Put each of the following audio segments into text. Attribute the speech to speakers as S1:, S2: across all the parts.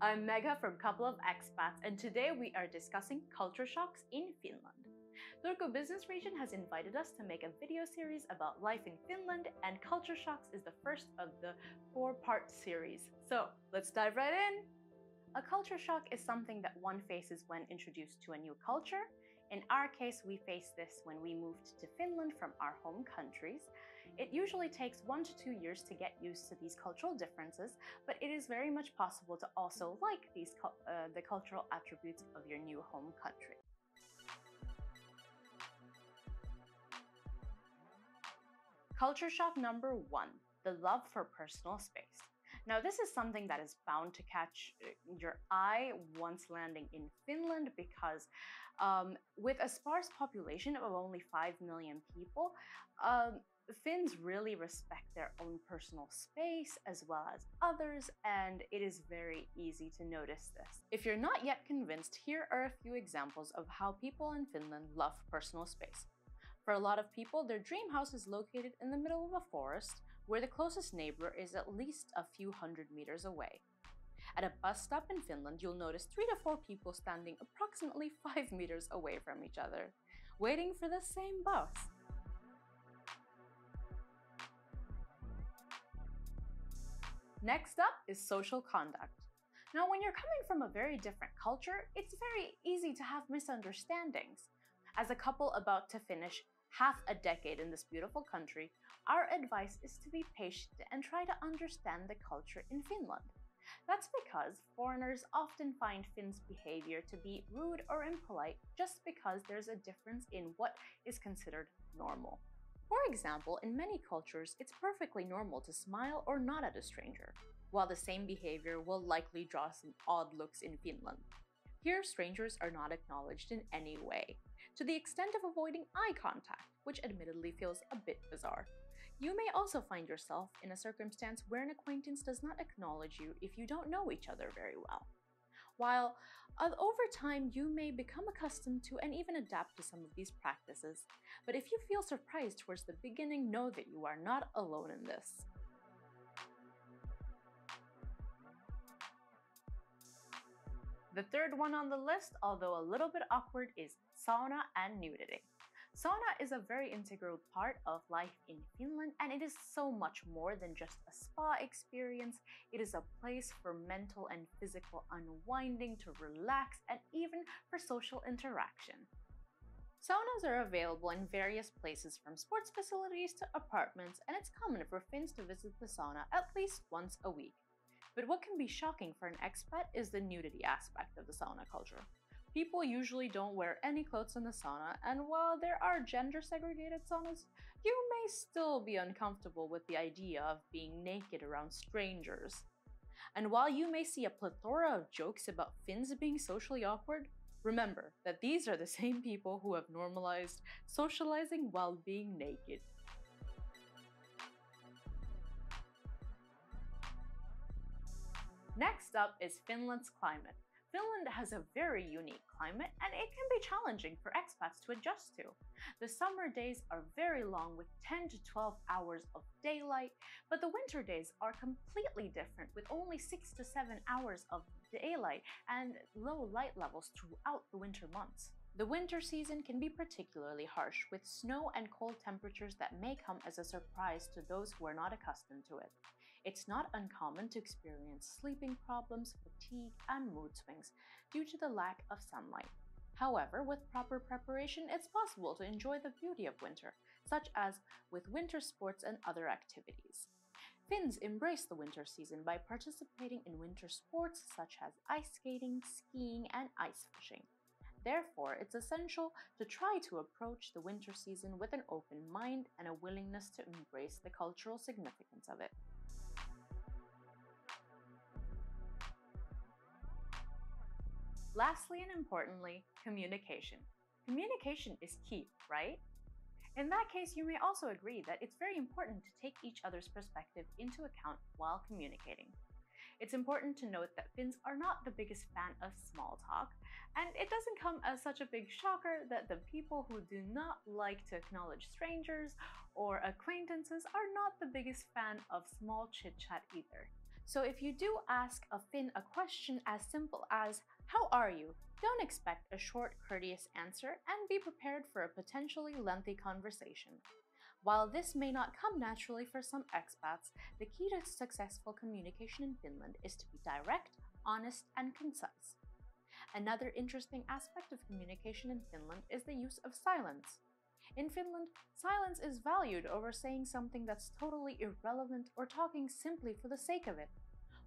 S1: I'm Megha from Couple of Expats, and today we are discussing culture shocks in Finland. Turku Business Region has invited us to make a video series about life in Finland, and culture shocks is the first of the 4-part series. So let's dive right in! A culture shock is something that one faces when introduced to a new culture. In our case, we faced this when we moved to Finland from our home countries. It usually takes 1 to 2 years to get used to these cultural differences, but it is very much possible to also like the cultural attributes of your new home country. Culture shock number 1, the love for personal space. Now, this is something that is bound to catch your eye once landing in Finland because with a sparse population of only 5 million people, Finns really respect their own personal space as well as others, and it is very easy to notice this. If you're not yet convinced, here are a few examples of how people in Finland love personal space. For a lot of people, their dream house is located in the middle of a forest, where the closest neighbor is at least a few hundred meters away. At a bus stop in Finland, you'll notice 3 to 4 people standing approximately 5 meters away from each other, waiting for the same bus. Next up is social conduct. Now, when you're coming from a very different culture, it's very easy to have misunderstandings. As a couple about to finish half a decade in this beautiful country, our advice is to be patient and try to understand the culture in Finland. That's because foreigners often find Finns' behavior to be rude or impolite just because there's a difference in what is considered normal. For example, in many cultures, it's perfectly normal to smile or nod at a stranger, while the same behavior will likely draw some odd looks in Finland. Here, strangers are not acknowledged in any way, to the extent of avoiding eye contact, which admittedly feels a bit bizarre. You may also find yourself in a circumstance where an acquaintance does not acknowledge you if you don't know each other very well. While over time, you may become accustomed to and even adapt to some of these practices, but if you feel surprised towards the beginning, know that you are not alone in this. The third one on the list, although a little bit awkward, is sauna and nudity. Sauna is a very integral part of life in Finland, and it is so much more than just a spa experience. It is a place for mental and physical unwinding, to relax, and even for social interaction. Saunas are available in various places from sports facilities to apartments, and it's common for Finns to visit the sauna at least once a week. But what can be shocking for an expat is the nudity aspect of the sauna culture. People usually don't wear any clothes in the sauna, and while there are gender-segregated saunas, you may still be uncomfortable with the idea of being naked around strangers. And while you may see a plethora of jokes about Finns being socially awkward, remember that these are the same people who have normalized socializing while being naked. Next up is Finland's climate. Finland has a very unique climate, and it can be challenging for expats to adjust to. The summer days are very long with 10 to 12 hours of daylight, but the winter days are completely different with only 6 to 7 hours of daylight and low light levels throughout the winter months. The winter season can be particularly harsh, with snow and cold temperatures that may come as a surprise to those who are not accustomed to it. It's not uncommon to experience sleeping problems, fatigue, and mood swings due to the lack of sunlight. However, with proper preparation, it's possible to enjoy the beauty of winter, such as with winter sports and other activities. Finns embrace the winter season by participating in winter sports such as ice skating, skiing, and ice fishing. Therefore, it's essential to try to approach the winter season with an open mind and a willingness to embrace the cultural significance of it. Lastly and importantly, communication. Communication is key, right? In that case, you may also agree that it's very important to take each other's perspective into account while communicating. It's important to note that Finns are not the biggest fan of small talk, and it doesn't come as such a big shocker that the people who do not like to acknowledge strangers or acquaintances are not the biggest fan of small chit-chat either. So if you do ask a Finn a question as simple as, "How are you?" don't expect a short, courteous answer and be prepared for a potentially lengthy conversation. While this may not come naturally for some expats, the key to successful communication in Finland is to be direct, honest, and concise. Another interesting aspect of communication in Finland is the use of silence. In Finland, silence is valued over saying something that's totally irrelevant or talking simply for the sake of it.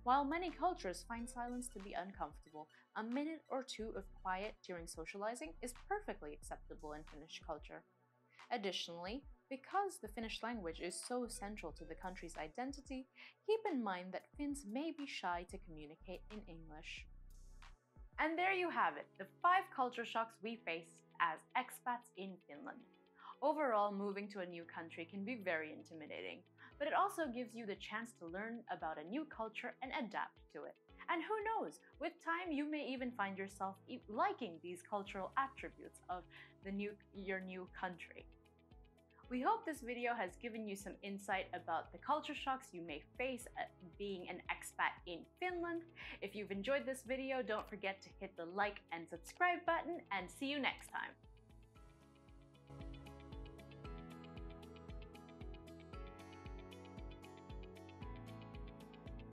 S1: While many cultures find silence to be uncomfortable, a minute or two of quiet during socializing is perfectly acceptable in Finnish culture. Additionally, because the Finnish language is so central to the country's identity, keep in mind that Finns may be shy to communicate in English. And there you have it, the 5 culture shocks we face as expats in Finland. Overall, moving to a new country can be very intimidating, but it also gives you the chance to learn about a new culture and adapt to it. And who knows, with time you may even find yourself liking these cultural attributes of your new country. We hope this video has given you some insight about the culture shocks you may face being an expat in Finland. If you've enjoyed this video, don't forget to hit the like and subscribe button, and see you next time.